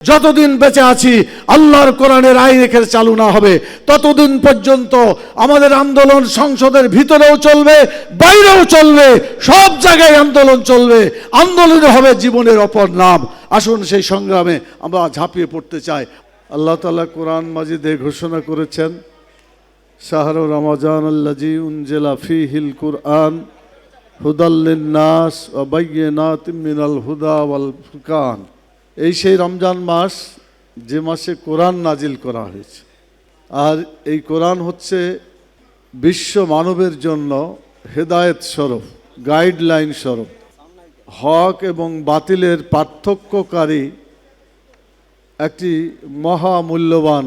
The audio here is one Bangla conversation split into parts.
যতদিন বেঁচে আছি আল্লাহর কোরআনের আইন রেখে চালু না হবে ততদিন পর্যন্ত আমাদের আন্দোলন সংসদের ভিতরেও চলবে, বাইরেও চলবে, সব জায়গায় আন্দোলন চলবে। আন্দোলন হবে জীবনের অপর নাম। আসুন সেই সংগ্রামে আমরা ঝাঁপিয়ে পড়তে চাই। আল্লাহ তাআলা কোরআন মাজিদে ঘোষণা করেছেন, শাহরু রমাজান আল্লাযী উনজিলা ফীহিল কুরআন হুদাল লিন-নাস ওয়া বায়্যিনাতিম মিনাল হুদা ওয়াল ফুরকান। এই সেই রমজান মাস যে মাসে কোরআন নাজিল করা হয়েছে। আর এই কোরআন হচ্ছে বিশ্ব মানবের জন্য হেদায়েত স্বরূপ, গাইডলাইন স্বরূপ, হক এবং বাতিলের পার্থক্যকারী একটি মহামূল্যবান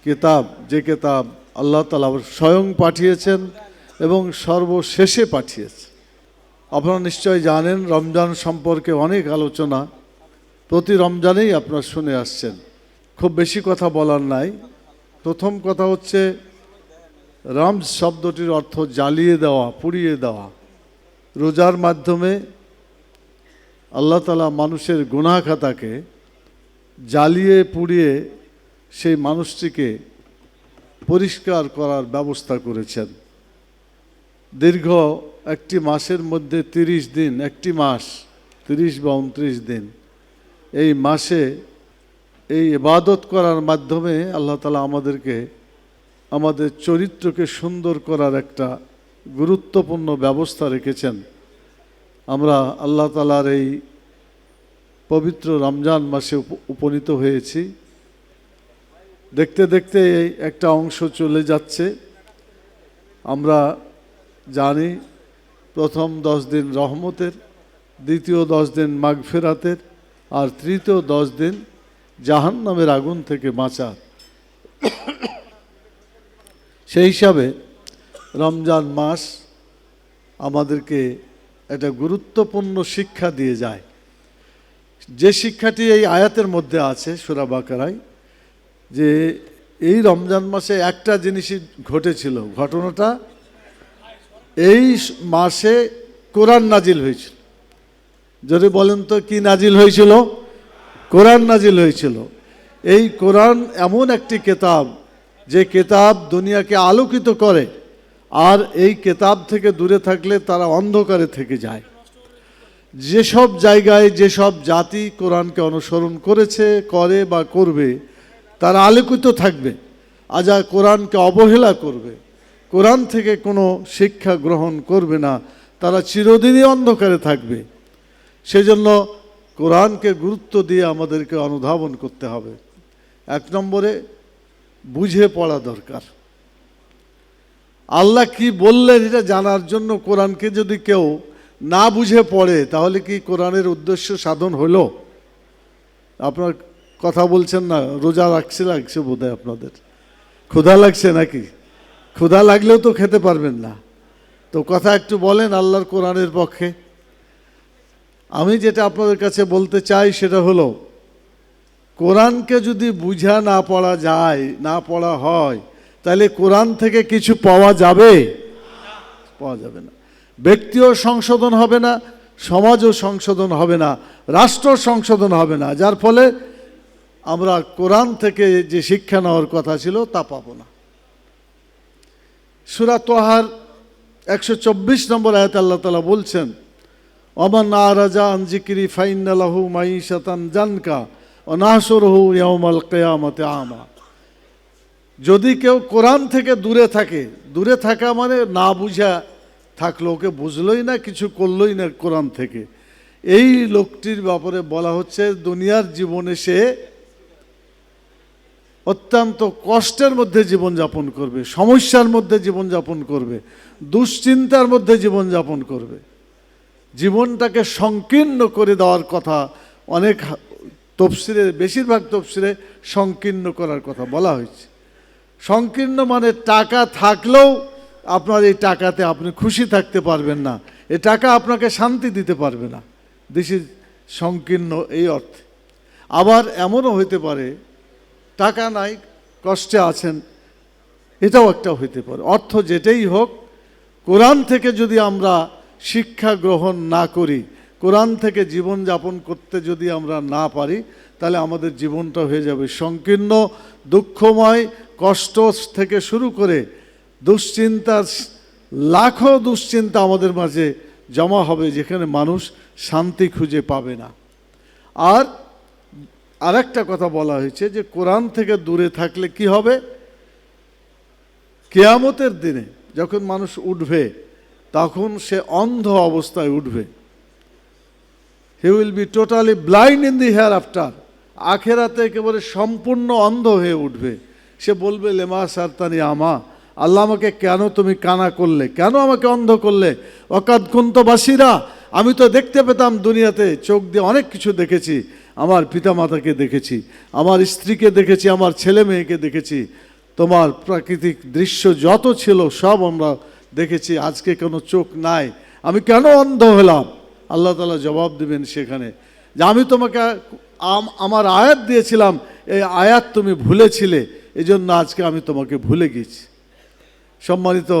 কিতাব, যে কিতাব আল্লাহ তাআলা স্বয়ং পাঠিয়েছেন এবং সর্বশেষে পাঠিয়েছেন। আপনারা নিশ্চয় জানেন রমজান সম্পর্কে অনেক আলোচনা প্রতি রমজানেই আপনারা শুনে আসছেন। খুব বেশি কথা বলার নাই। প্রথম কথা হচ্ছে, রমজ শব্দটির অর্থ জ্বালিয়ে দেওয়া, পুড়িয়ে দেওয়া। রোজার মাধ্যমে আল্লাহ তাআলা মানুষের গুনাহ খাতাকে জ্বালিয়ে পুড়িয়ে সেই মানুষটিকে পরিষ্কার করার ব্যবস্থা করেছেন। দীর্ঘ একটি মাসের মধ্যে 30 দিন, একটি মাস 30 বা 29 দিন, এই মাসে এই ইবাদত করার মাধ্যমে আল্লাহ তাআলা আমাদেরকে আমাদের চরিত্রকে সুন্দর করার একটা গুরুত্বপূর্ণ ব্যবস্থা রেখেছেন। আমরা আল্লাহ তাআলার এই পবিত্র রমজান মাসে উপনীত হয়েছি। দেখতে দেখতে এই একটা অংশ চলে যাচ্ছে। আমরা জানি প্রথম 10 দিন রহমতের, দ্বিতীয় 10 দিন মাগফিরাতের, আর তৃতীয় 10 দিন জাহান্নামের আগুন থেকে বাঁচার। সেই হিসাবে রমজান মাস আমাদেরকে একটা গুরুত্বপূর্ণ শিক্ষা দিয়ে যায়, যে শিক্ষাটি এই আয়াতের মধ্যে আছে সূরা বাকারায়, যে এই রমজান মাসে একটা জিনিসই ঘটেছিল। ঘটনাটা, এই মাসে কোরআন নাজিল হয়েছিল। যদি বলেন তো কি নাজিল হয়েছিল? কোরআন নাজিল হয়েছিল। এই কোরআন এমন একটি কিতাব, যে কিতাব দুনিয়াকে আলোকিত করে, আর এই কিতাব থেকে দূরে থাকলে তারা অন্ধকারে থেকে যায়। যেসব জায়গায় যেসব জাতি কোরআনকে অনুসরণ করেছে, করে বা করবে, তারা আলোকিত থাকবে। আর যারা কোরআনকে অবহেলা করবে, কোরআন থেকে কোনো শিক্ষা গ্রহণ করবে না, তারা চিরদিনই অন্ধকারে থাকবে। সেজন্য কোরআনকে গুরুত্ব দিয়ে আমাদেরকে অনুধাবন করতে হবে। 1 নম্বরে বুঝে পড়া দরকার। আল্লাহ কি বললেন এটা জানার জন্য কোরআনকে যদি কেউ না বুঝে পড়ে, তাহলে কি কোরআনের উদ্দেশ্য সাধন হলো? আপনার কথা বলছেন না, রোজা লাগছে বোধহয় আপনাদের। ক্ষুধা লাগছে নাকি? ক্ষুধা লাগলেও তো খেতে পারবেন না। তো কথা একটু বলেন আল্লাহর কোরআনের পক্ষে। আমি যেটা আপনাদের কাছে বলতে চাই সেটা হলো, কোরআনকে যদি বুঝা না পড়া যায়, না পড়া হয়, তাহলে কোরআন থেকে কিছু পাওয়া যাবে? পাওয়া যাবে না। ব্যক্তিও সংশোধন হবে না, সমাজও সংশোধন হবে না, রাষ্ট্র সংশোধন হবে না। যার ফলে আমরা কোরআন থেকে যে শিক্ষা নেওয়ার কথা ছিল তা পাবো না। সূরা তাহার 124 নম্বর আয়াতে আল্লাহ তাআলা বলছেন, ওমান আরাজা আন যিকরি ফাইন্না লাহু মাঈশাতান জানকা ওয়া নাহশুরুহু ইয়াওমাল কিয়ামাতি আমা। যদি কেউ কোরআন থেকে দূরে থাকে, দূরে থাকা মানে না বুঝা থাকলো, ওকে বুঝলোই না, কিছু করলোই না কোরআন থেকে, এই লোকটির ব্যাপারে বলা হচ্ছে দুনিয়ার জীবনে সে অত্যন্ত কষ্টের মধ্যে জীবনযাপন করবে, সমস্যার মধ্যে জীবনযাপন করবে, দুশ্চিন্তার মধ্যে জীবনযাপন করবে। জীবনটাকে সংকীর্ণ করে দেওয়ার কথা অনেক তফসিরে, বেশিরভাগ তফসিরে সংকীর্ণ করার কথা বলা হয়েছে। সংকীর্ণ মানে টাকা থাকলেও আপনার এই টাকাতে আপনি খুশি থাকতে পারবেন না, এ টাকা আপনাকে শান্তি দিতে পারবে না। দিস ইজ সংকীর্ণ এই অর্থে। আবার এমনও হইতে পারে টাকা নাই, কষ্টে আছেন, এটাও একটা হইতে পারে। অর্থ যেটাই হোক, কোরআন থেকে যদি আমরা শিক্ষা গ্রহণ না করি, কোরআন থেকে জীবন যাপন করতে যদি আমরা না পারি, তাহলে আমাদের জীবনটা হয়ে যাবে সংকীর্ণ, দুঃখময়, কষ্ট থেকে শুরু করে দুশ্চিন্তার লাখো দুশ্চিন্তা আমাদের মাঝে জমা হবে, যেখানে মানুষ শান্তি খুঁজে পাবে না। আর আরেকটা কথা বলা হয়েছে যে কোরআন থেকে দূরে থাকলে কি হবে, কিয়ামতের দিনে যখন মানুষ উঠবে তখন সে অন্ধ অবস্থায় উঠবে। He will be totally blind in the hair after. আখেরাতে একেবারে সম্পূর্ণ অন্ধ হয়ে উঠবে। সে বলবে লেমা সারতানি আমা, আল্লাহ আমাকে কেন তুমি কানা করলে, কেন আমাকে অন্ধ করলে? ওয়াকাদ কুন্ত বাসিরা, আমি তো দেখতে পেতাম দুনিয়াতে, চোখ দিয়ে অনেক কিছু দেখেছি, আমার পিতামাতাকে দেখেছি, আমার স্ত্রীকে দেখেছি, আমার ছেলে মেয়েকে দেখেছি, তোমার প্রাকৃতিক দৃশ্য যত ছিল সব আমরা দেখেছি, আজকে কোনো চোখ নাই, আমি কেন অন্ধ হলাম? আল্লাহ তাআলা জবাব দেবেন সেখানে যে আমি তোমাকে আমার আয়াত দিয়েছিলাম, এই আয়াত তুমি ভুলেছিলে, এই জন্য আজকে আমি তোমাকে ভুলে গেছি। সম্মানিত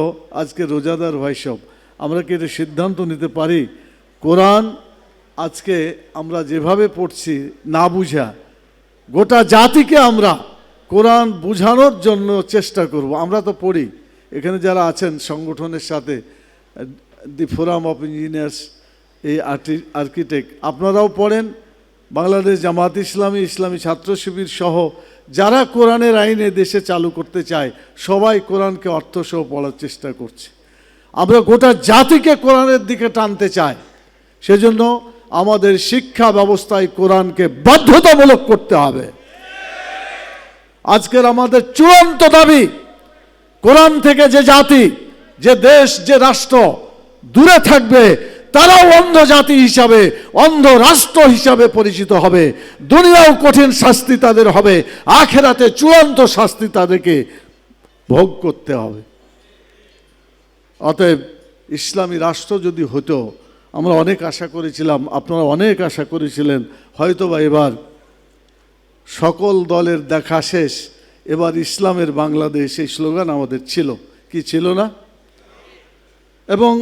আজকে রোজাদার ভাই সব, আমরা কি এটা সিদ্ধান্ত নিতে পারি কোরআন আজকে আমরা যেভাবে পড়ছি না বুঝা, গোটা জাতিকে আমরা কোরআন বুঝানোর জন্য চেষ্টা করব। আমরা তো পড়ি, এখানে যারা আছেন সংগঠনের সাথে, দি ফোরাম অফ ইঞ্জিনিয়ার্স, এই আর্কিটেক্ট, আপনারাও পড়েন, বাংলাদেশ জামাত ইসলামী, ইসলামী ছাত্র শিবির সহ যারা কোরআনের আইনে দেশে চালু করতে চায়, সবাই কোরআনকে অর্থসহ পড়ার চেষ্টা করছে। আমরা গোটা জাতিকে কোরআনের দিকে টানতে চাই, সেজন্য আমাদের শিক্ষা ব্যবস্থায় কোরআনকে বাধ্যতামূলক করতে হবে। আজকের আমাদের চূড়ান্ত দাবি, কোরআন থেকে যে জাতি, যে দেশ, যে রাষ্ট্র দূরে থাকবে, তারাও অন্ধ জাতি হিসাবে, অন্ধ রাষ্ট্র হিসাবে পরিচিত হবে। দুনিয়াও কঠিন শাস্তি তাদের হবে, আখেরাতে চূড়ান্ত শাস্তি তাদেরকে ভোগ করতে হবে। অতএব ইসলামী রাষ্ট্র যদি হতো, আমরা অনেক আশা করেছিলাম, আপনারা অনেক আশা করেছিলেন, হয়তোবা এবার সকল দলের দেখা শেষ, এবার ইসলামের বাংলাদেশ, এই স্লোগান আমাদের ছিল, কি ছিল না? এবং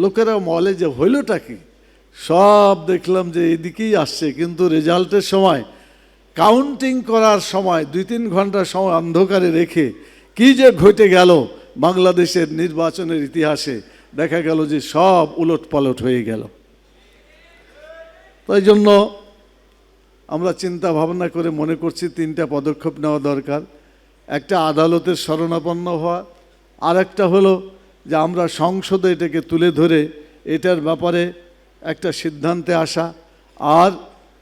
লোকেরা বলে যে হইলটা কি, সব দেখলাম যে এদিকেই আসছে, কিন্তু রেজাল্টের সময়, কাউন্টিং করার সময় 2-3 ঘন্টা সময় অন্ধকারে রেখে কি যে ঘটে গেল বাংলাদেশের নির্বাচনের ইতিহাসে, দেখা গেল যে সব উলট পালট হয়ে গেল। তাই জন্য আমরা চিন্তা ভাবনা করে মনে করছি 3টা পদক্ষেপ নেওয়া দরকার। একটা আদালতের শরণাপন্ন হওয়া, আর একটা হলো যে আমরা সংসদে এটাকে তুলে ধরে এটার ব্যাপারে একটা সিদ্ধান্তে আসা, আর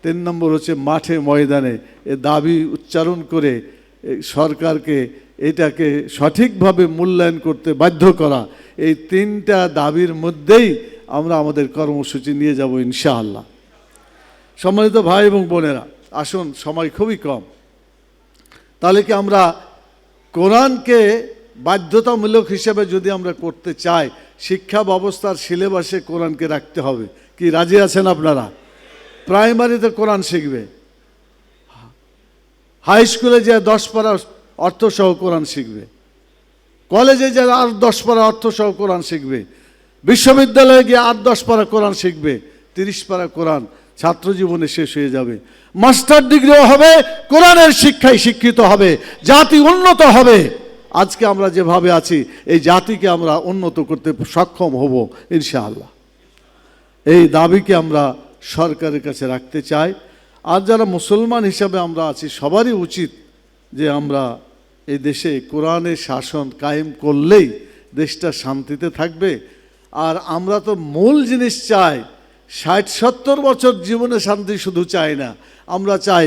3 নম্বর হচ্ছে মাঠে ময়দানে এ দাবি উচ্চারণ করে সরকারকে এটাকে সঠিকভাবে মূল্যায়ন করতে বাধ্য করা। এই 3টা দাবির মধ্যেই আমরা আমাদের কর্মসূচি নিয়ে যাব ইনশাআল্লাহ। সম্মানিত ভাই এবং বোনেরা, আসুন, সময় খুবই কম, তাহলে কি আমরা কোরআনকে বাধ্যতামূলক হিসেবে যদি আমরা করতে চাই, শিক্ষা ব্যবস্থার সিলেবাসে কোরআনকে রাখতে হবে। কি রাজি আছেন আপনারা? প্রাইমারিতে কোরআন শিখবে, হাই স্কুলে যে 10 পারা অর্থসহ কোরআন শিখবে, কলেজে যে আর 10 পারা অর্থসহ কোরআন শিখবে, বিশ্ববিদ্যালয়ে গিয়ে আর 10 পারা কোরআন শিখবে, 30 পারা কোরআন ছাত্র জীবনে শেষ হয়ে যাবে। মাস্টার ডিগ্রিও হবে, কোরআনের শিক্ষায় শিক্ষিত হবে, জাতি উন্নত হবে। আজকে আমরা যেভাবে আছি, এই জাতিকে আমরা উন্নত করতে সক্ষম হব ইনশাআল্লাহ। এই দাবিকে আমরা সরকারের কাছে রাখতে চাই। আর যারা মুসলমান হিসাবে আমরা আছি, সবারই উচিত যে আমরা এই দেশে কোরআনের শাসন কায়েম করলেই দেশটা শান্তিতে থাকবে। আর আমরা তো মূল জিনিস চাই, 60-70 বছর জীবনে শান্তি শুধু চাই না, আমরা চাই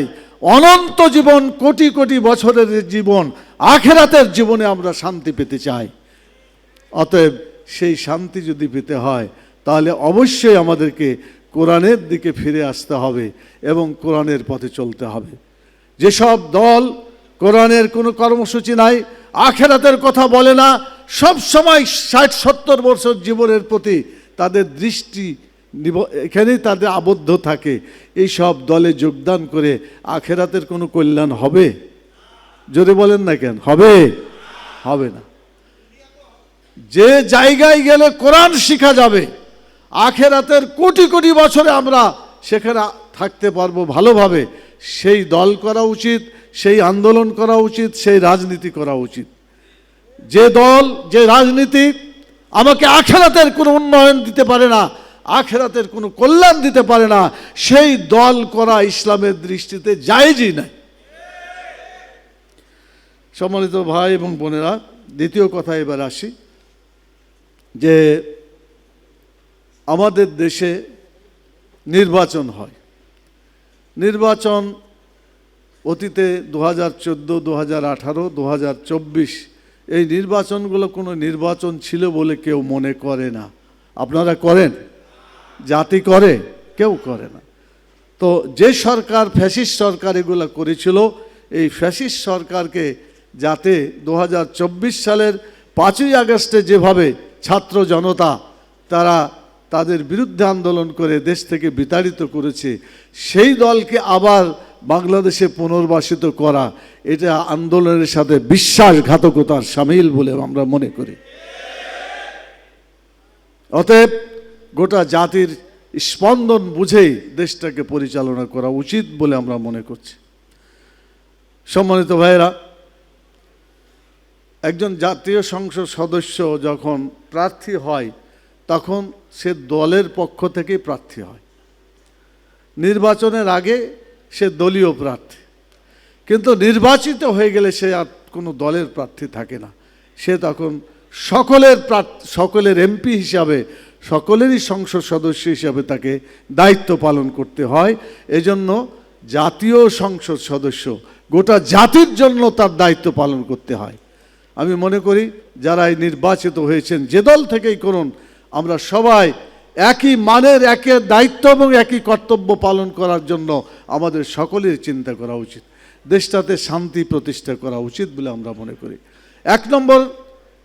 অনন্ত জীবন, কোটি কোটি বছরের জীবন, আখেরাতের জীবনে আমরা শান্তি পেতে চাই। অতএব সেই শান্তি যদি পেতে হয়, তাহলে অবশ্যই আমাদেরকে কোরআনের দিকে ফিরে আসতে হবে এবং কোরআনের পথে চলতে হবে। যেসব দল কোরআনের কোনো কর্মসূচি নাই, আখেরাতের কথা বলে না, সব সময় 60-70 বছর জীবনের প্রতি তাদের দৃষ্টি এখানেই তাদের আবদ্ধ থাকে, এই সব দলে যোগদান করে আখেরাতের কোনো কল্যাণ হবে? জোরে বলেন না কেন? হবে? হবে না। যে জায়গায় গেলে কোরআন শেখা যাবে, আখেরাতের কোটি কোটি বছরে আমরা সেখানে থাকতে পারবো ভালোভাবে, সেই দল করা উচিত, সেই আন্দোলন করা উচিত, সেই রাজনীতি করা উচিত। যে দল, যে রাজনীতি আমাকে আখেরাতের কোনো উন্নয়ন দিতে পারে না, আখেরাতের কোনো কল্যাণ দিতে পারে না, সেই দল করা ইসলামের দৃষ্টিতে জায়েজই নাই। সম্মানিত ভাই এবং বোনেরা, দ্বিতীয় কথা এবার আসি, যে আমাদের দেশে নির্বাচন হয়। নির্বাচন অতীতে 2014, 2018, 2024 এই নির্বাচনগুলো কোনো নির্বাচন ছিল বলে কেউ মনে করে না। আপনারা করেন? জাতি করে? কেউ করে না। তো যে সরকার, ফ্যাসিস্ট সরকার এগুলো করেছিল, এই ফ্যাসিস্ট সরকারকে যাতে 2024 সালের 5ই আগস্টে যেভাবে ছাত্র জনতা তারা তাদের বিরুদ্ধে আন্দোলন করে দেশ থেকে বিতাড়িত করেছে, সেই দলকে আবার বাংলাদেশে পুনর্বাসিত করা, এটা আন্দোলনের সাথে বিশ্বাসঘাতকতার শামিল বলে আমরা মনে করি। অতএব গোটা জাতির স্পন্দন বুঝেই দেশটাকে পরিচালনা করা উচিত বলে আমরা মনে করছি। সম্মানিত ভাইয়েরা, একজন জাতীয় সংসদ সদস্য যখন প্রার্থী হয় তখন সে দলের পক্ষ থেকেই প্রার্থী হয়। নির্বাচনের আগে সে দলীয় প্রার্থী, কিন্তু নির্বাচিত হয়ে গেলে সে আর কোনো দলের প্রার্থী থাকে না। সে তখন সকলের এমপি হিসাবে, সকলেরই সংসদ সদস্য হিসাবে তাকে দায়িত্ব পালন করতে হয়। এজন্য জাতীয় সংসদ সদস্য গোটা জাতির জন্য তার দায়িত্ব পালন করতে হয়। আমি মনে করি যারা এই নির্বাচিত হয়েছেন, যে দল থেকেই করুন, আমরা সবাই একই মানের, একই দায়িত্ব এবং একই কর্তব্য পালন করার জন্য আমাদের সকলের চিন্তা করা উচিত। দেশটাতে শান্তি প্রতিষ্ঠা করা উচিত বলে আমরা মনে করি। 1 নম্বর,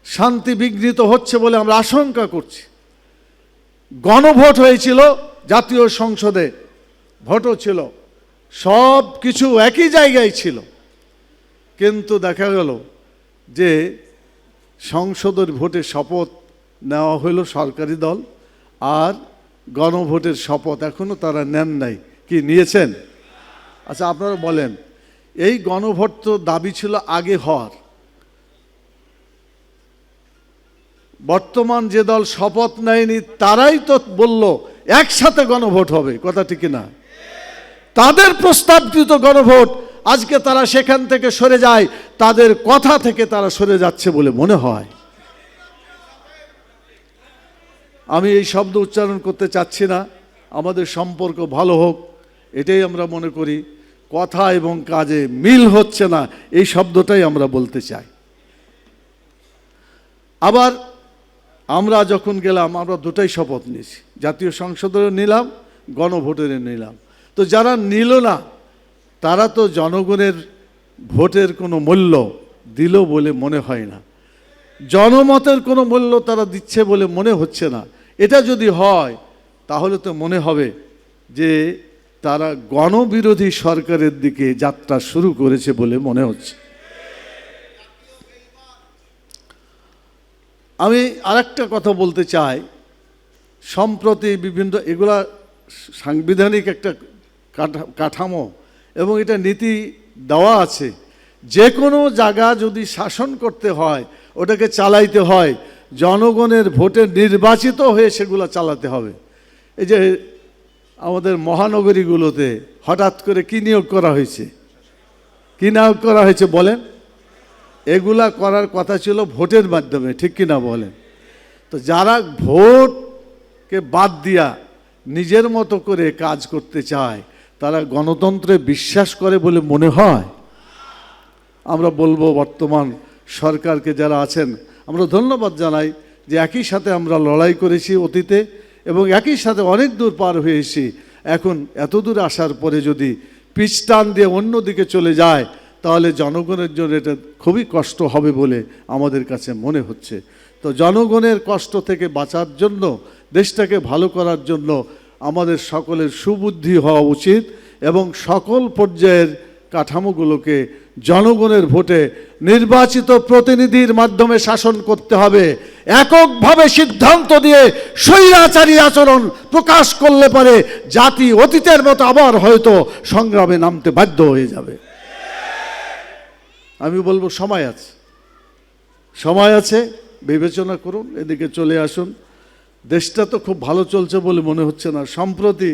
শান্তি বিঘ্নিত হচ্ছে বলে আমরা আশঙ্কা করছি। গণভোট হয়েছিল, জাতীয় সংসদে ভোটও ছিল, সব কিছু একই জায়গায় ছিল, কিন্তু দেখা গেল যে সংসদের ভোটে শপথ নেওয়া হলো সরকারি দল, আর গণভোটের শপথ এখনো তারা নেন নাই। কি নিয়েছেন? আচ্ছা আপনারা বলেন, এই গণভোট তো দাবি ছিল আগে হওয়ার, বর্তমান যে দল শপথ নেয়নি তারাই তো বলল একসাথে গণভোট হবে, কথা ঠিক না? তাদের প্রস্তাবকৃত গণভোট, আজকে তারা সেখান থেকে সরে যায়, তাদের কথা থেকে তারা সরে যাচ্ছে বলে মনে হয়। আমি এই শব্দ উচ্চারণ করতে চাচ্ছি না, আমাদের সম্পর্ক ভালো হোক এটাই আমরা মনে করি। কথা এবং কাজে মিল হচ্ছে না, এই শব্দটাই আমরা বলতে চাই। আবার আমরা যখন গেলাম, আমরা দুটাই শপথ নিয়েছি, জাতীয় সংসদেরও নিলাম, গণভোটেরও নিলাম। তো যারা নিল না, তারা তো জনগণের ভোটের কোনো মূল্য দিল বলে মনে হয় না, জনমতের কোনো মূল্য তারা দিচ্ছে বলে মনে হচ্ছে না। এটা যদি হয় তাহলে তো মনে হবে যে তারা গণবিরোধী সরকারের দিকে যাত্রা শুরু করেছে বলে মনে হচ্ছে। আমি আরেকটা কথা বলতে চাই, সম্প্রতি বিভিন্ন এগুলা সাংবিধানিক একটা কাঠামো এবং এটা নীতি দেওয়া আছে, যে কোনো জায়গা যদি শাসন করতে হয়, ওটাকে চালাইতে হয়, জনগণের ভোটে নির্বাচিত হয়ে সেগুলো চালাতে হবে। এই যে আমাদের মহানগরীগুলোতে হঠাৎ করে কি নিয়োগ করা হয়েছে, কি নিয়োগ করা হয়েছে বলেন? এগুলা করার কথা ছিল ভোটের মাধ্যমে, ঠিক কি না বলেন? তো যারা ভোটকে বাদ দিয়া নিজের মতো করে কাজ করতে চায়, তারা গণতন্ত্রে বিশ্বাস করে বলে মনে হয়? আমরা বলবো বর্তমান সরকারকে যারা আছেন, আমরা ধন্যবাদ জানাই যে একই সাথে আমরা লড়াই করেছি অতীতে এবং একই সাথে অনেক দূর পার হয়ে এসেছি। এখন এত দূর আসার পরে যদি পিচ টান দিয়ে অন্যদিকে চলে যায়, তাহলে জনগণের জন্য এটা খুবই কষ্ট হবে বলে আমাদের কাছে মনে হচ্ছে। তো জনগণের কষ্ট থেকে বাঁচার জন্য, দেশটাকে ভালো করার জন্য আমাদের সকলের সুবুদ্ধি হওয়া উচিত এবং সকল পর্যায়ের কাঠামোগুলোকে জনগণের ভোটে নির্বাচিত প্রতিনিধির মাধ্যমে শাসন করতে হবে। এককভাবে সিদ্ধান্ত দিয়ে স্বৈরাচারী আচরণ প্রকাশ করলে পারে জাতি অতীতের মতো আবার হয়তো সংগ্রামে নামতে বাধ্য হয়ে যাবে। আমি বলবো সময় আছে, সময় আছে, বিবেচনা করুন, এদিকে চলে আসুন। দেশটা তো খুব ভালো চলছে বলে মনে হচ্ছে না। সম্প্রতি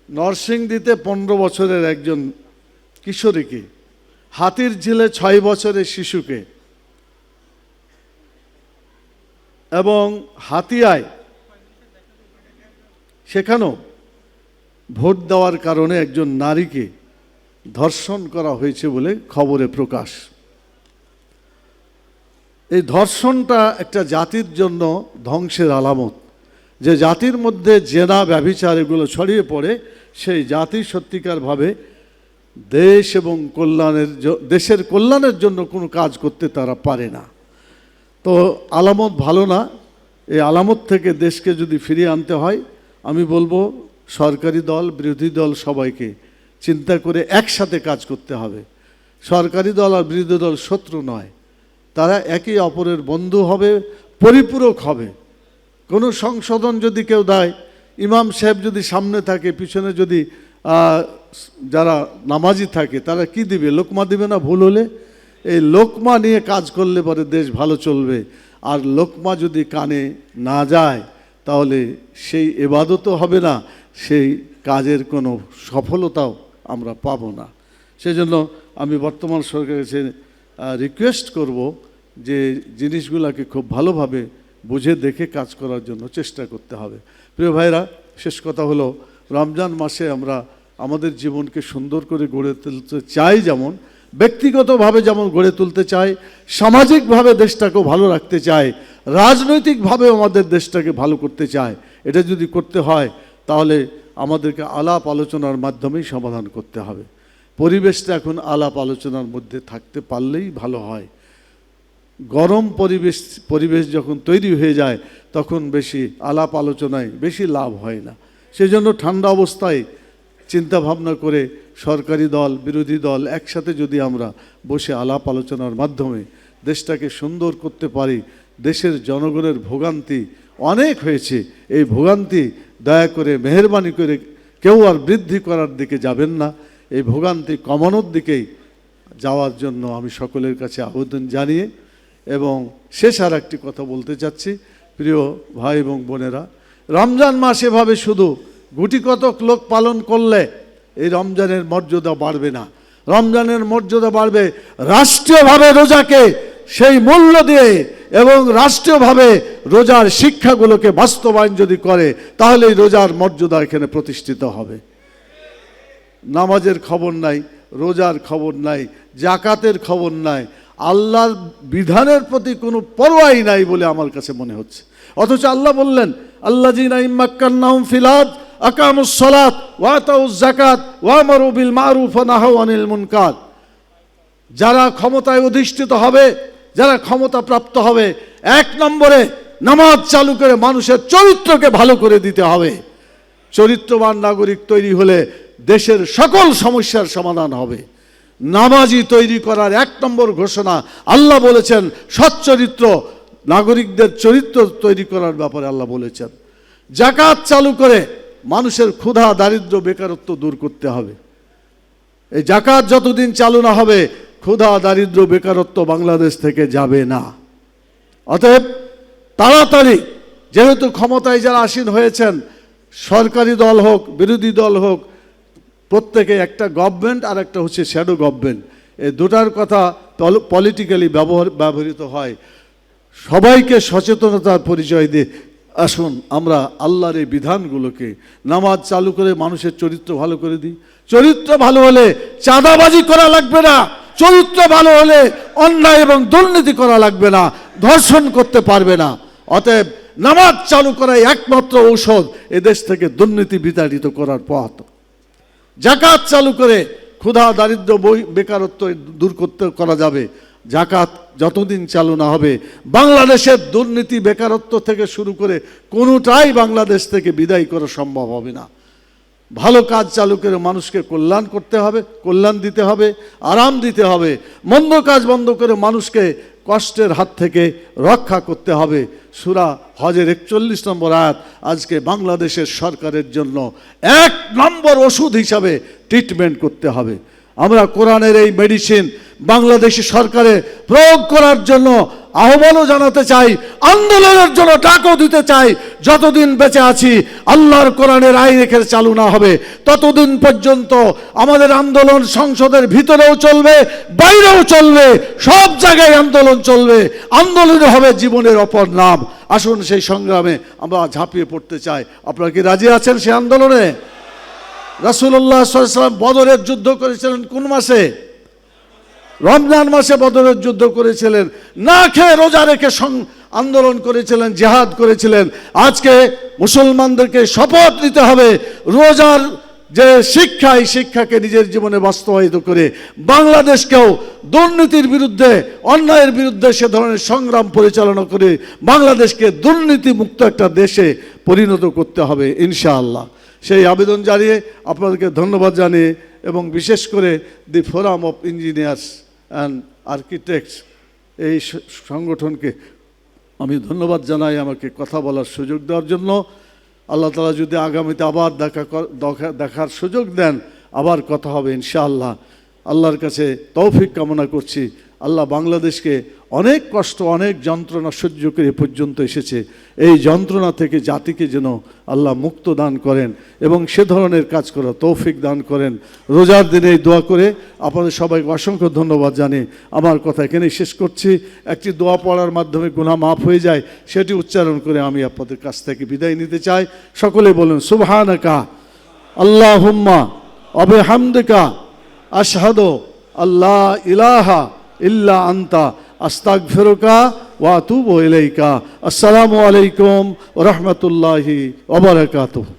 নরসিংদীতে 15 বছরের একজন কিশোরীকে, হাতির ঝিলে 6 বছরের শিশুকে এবং হাতিয়ায় সেখানেও ভোট দেওয়ার কারণে একজন নারীকে ধর্ষণ করা হয়েছে বলে খবরে প্রকাশ। এই ধর্ষণটা একটা জাতির জন্য ধ্বংসের আলামত। যে জাতির মধ্যে জেনা ব্যভিচার এগুলো ছড়িয়ে পড়ে, সেই জাতি সত্যিকারভাবে দেশ এবং দেশের কল্যাণের জন্য কোনো কাজ করতে তারা পারে না। তো আলামত ভালো না। এই আলামত থেকে দেশকে যদি ফিরিয়ে আনতে হয়, আমি বলবো সরকারি দল, বিরোধী দল সবাইকে চিন্তা করে একসাথে কাজ করতে হবে। সরকারি দল আর বিরোধী দল শত্রু নয়, তারা একে অপরের বন্ধু হবে, পরিপূরক হবে। কোনো সংশোধন যদি কেউ দেয়, ইমাম সাহেব যদি সামনে থাকে, পিছনে যদি যারা নামাজি থাকে, তারা কি দিবে? লোকমা দিবে না ভুল হলে? এই লোকমা নিয়ে কাজ করলে পরে দেশ ভালো চলবে। আর লোকমা যদি কানে না যায়, তাহলে সেই ইবাদতও হবে না, সেই কাজের কোনো সফলতাও আমরা পাবো না। সেজন্য আমি বর্তমান সরকারের কাছে রিকোয়েস্ট করব যে জিনিসগুলোকে খুব ভালোভাবে বুঝে দেখে কাজ করার জন্য চেষ্টা করতে হবে। প্রিয় ভাইরা, শেষ কথা হলো, রমজান মাসে আমরা আমাদের জীবনকে সুন্দর করে গড়ে তুলতে চাই, যেমন ব্যক্তিগতভাবে যেমন গড়ে তুলতে চাই, সামাজিকভাবে দেশটাকেও ভালো রাখতে চাই, রাজনৈতিকভাবেও আমাদের দেশটাকে ভালো করতে চাই। এটা যদি করতে হয় তাহলে আমাদেরকে আলাপ আলোচনার মাধ্যমেই সমাধান করতে হবে। পরিবেশটা এখন আলাপ আলোচনার মধ্যে থাকতে পারলেই ভালো হয়। গরম পরিবেশ যখন তৈরি হয়ে যায়, তখন বেশি আলাপ আলোচনায় বেশি লাভ হয় না। সেজন্য ঠান্ডা অবস্থায় চিন্তা ভাবনা করে সরকারি দল, বিরোধী দল একসাথে যদি আমরা বসে আলাপ আলোচনার মাধ্যমে দেশটাকে সুন্দর করতে পারি। দেশের জনগণের ভোগান্তি অনেক হয়েছে, এই ভোগান্তি দয়া করে মেহেরবানি করে কেউ আর বৃদ্ধি করার দিকে যাবেন না, এই ভোগান্তি কমানোর দিকেই যাওয়ার জন্য আমি সকলের কাছে আবেদন জানিয়ে এবং শেষ আর একটি কথা বলতে চাচ্ছি। প্রিয় ভাই এবং বোনেরা, রমজান মাস এভাবে শুধু গুটি কতক লোক পালন করলে এই রমজানের মর্যাদা বাড়বে না। রমজানের মর্যাদা বাড়বে রাষ্ট্রীয়ভাবে রোজাকে সেই মূল্য দিয়ে এবং রাষ্ট্রীয়ভাবে রোজার শিক্ষাগুলোকে বাস্তবায়ন যদি করে, তাহলে এই রোজার মর্যাদা এখানে প্রতিষ্ঠিত হবে। নামাজের খবর নাই, রোজার খবর নাই, জাকাতের খবর নাই, আল্লাহর বিধানের প্রতি কোনো পরোয়াই নাই বলে আমার কাছে মনে হচ্ছে। অথচ আল্লাহ বললেন, আল্লাযীনা ইম্মাক্কান্নাহুম ফিল আরদ আকামুস সালাত ওয়া আতাউজ যাকাত ওয়া আমারু বিল মারুফ ওয়া নাহাউ আনিল মুনকার। যারা ক্ষমতায় অধিষ্ঠিত হবে, যারা ক্ষমতা প্রাপ্ত হবে, 1 নম্বরে নামাজ চালু করে মানুষের চরিত্রকে ভালো করে দিতে হবে। চরিত্রবান নাগরিক তৈরি হলে দেশের সকল সমস্যার সমাধান হবে। নামাজি তৈরি করার 1 নম্বর ঘোষণা আল্লাহ বলেছেন, সচ্চরিত্র নাগরিকদের চরিত্র তৈরি করার ব্যাপারে আল্লাহ বলেছেন। যাকাত চালু করে মানুষের ক্ষুধা, দারিদ্র্য, বেকারত্ব দূর করতে হবে। এই যাকাত যতদিন চালু না হবে, ক্ষুধা, দারিদ্র্য, বেকারত্ব বাংলাদেশ থেকে যাবে না। অতএব তাড়াতাড়ি, যেহেতু ক্ষমতায় যারা আসীন হয়েছেন, সরকারি দল হোক, বিরোধী দল হোক, প্রত্যেকে একটা গভর্নমেন্ট আর একটা হচ্ছে শ্যাডো গভর্নমেন্ট, এই দুটার কথা পলিটিক্যালি ব্যবহৃত হয়। সবাইকে সচেতনতার পরিচয় দিয়ে আসুন আমরা আল্লাহর এই বিধানগুলোকে নামাজ চালু করে মানুষের চরিত্র ভালো করে দিই। চরিত্র ভালো হলে চাঁদাবাজি করা লাগবে না, চরিত্র ভালো হলে অন্যায় এবং দুর্নীতি করা লাগবে না, ধর্ষণ করতে পারবে না। অতএব নামাজ চালু করাই একমাত্র ঔষধ এদেশ থেকে দুর্নীতি বিতাড়িত করার পথ। যাকাত চালু করে ক্ষুধা, দারিদ্র্য, বেকারত্ব দূর করা যাবে। যাকাত যতদিন চালু না হবে, বাংলাদেশের দুর্নীতি, বেকারত্ব থেকে শুরু করে কোনোটাই বাংলাদেশ থেকে বিদায় করা সম্ভব হবে না। ভালো কাজ চালু করে মানুষকে কল্যাণ করতে হবে, কল্যাণ দিতে হবে, আরাম দিতে হবে। মন্দ কাজ বন্ধ করে মানুষকে কষ্টের হাত থেকে রক্ষা করতে হবে। সূরা হজের 41 নম্বর আয়াত আজকে বাংলাদেশের সরকারের জন্য 1 নম্বর ওষুধ হিসাবে ট্রিটমেন্ট করতে হবে। আমরা কোরআনের এই মেডিসিন বাংলাদেশি সরকারে প্রয়োগ করার জন্য আহ্বানও জানাতে চাই, আন্দোলনের জন্য ডাকও দিতে চাই। যতদিন বেঁচে আছি আল্লাহর কোরআনের আইন এখানে চালু না হবে ততদিন পর্যন্ত আমাদের আন্দোলন সংসদের ভিতরেও চলবে, বাইরেও চলবে, সব জায়গায় আন্দোলন চলবে। আন্দোলন হবে জীবনের অপর নাম। আসুন সেই সংগ্রামে আমরা ঝাঁপিয়ে পড়তে চাই। আপনারা কি রাজি আছেন সেই আন্দোলনে? রাসূলুল্লাহ সাল্লাল্লাহু আলাইহি ওয়াসাল্লাম বদরের যুদ্ধ করেছিলেন কোন মাসে? রমজান মাসে বদরের যুদ্ধ করেছিলেন। না খেয়ে রোজা রেখে আন্দোলন করেছিলেন, জিহাদ করেছিলেন। আজকে মুসলমানদেরকে শপথ নিতে হবে রোজার যে শিক্ষা, এই শিক্ষাকে নিজের জীবনে বাস্তবায়িত করে বাংলাদেশকেও দুর্নীতির বিরুদ্ধে, অন্যায়ের বিরুদ্ধে সে ধরনের সংগ্রাম পরিচালনা করে বাংলাদেশকে দুর্নীতিমুক্ত একটা দেশে পরিণত করতে হবে ইনশাআল্লাহ। সেই আবেদন জানিয়ে আপনাদেরকে ধন্যবাদ জানিয়ে এবং বিশেষ করে the forum of engineers and architects এই সংগঠনকে আমি ধন্যবাদ জানাই আমাকে কথা বলার সুযোগ দেওয়ার জন্য। আল্লাহ তাআলা যদি আগামীতে আবার দেখার সুযোগ দেন আবার কথা হবে ইনশাআল্লাহ। আল্লাহর কাছে তৌফিক কামনা করছি। আল্লাহ বাংলাদেশকে অনেক কষ্ট, অনেক যন্ত্রণা সহ্য করে এ পর্যন্ত এসেছে। এই যন্ত্রণা থেকে জাতিকে যেন আল্লাহ মুক্ত দান করেন এবং সে ধরনের কাজ করার তৌফিক দান করেন। রোজার দিনে এই দোয়া করে আপনাদের সবাইকে অসংখ্য ধন্যবাদ জানিয়ে আমার কথা এখানেই শেষ করছি। একটি দোয়া পড়ার মাধ্যমে গুনাহ মাফ হয়ে যায়, সেটি উচ্চারণ করে আমি আপনাদের কাছ থেকে বিদায় নিতে চাই। সকলে বলুন সুবহানাকা আল্লাহুম্মা ওয়া বিহামদিকা আশহাদু আল্লা ইলাহা ইল্লা আনতা আস্তাগফিরুকা ওয়া আতুবু ইলাইকা। আসসালামু আলাইকুম ওয়া রাহমাতুল্লাহি ওয়া বারাকাতুহু।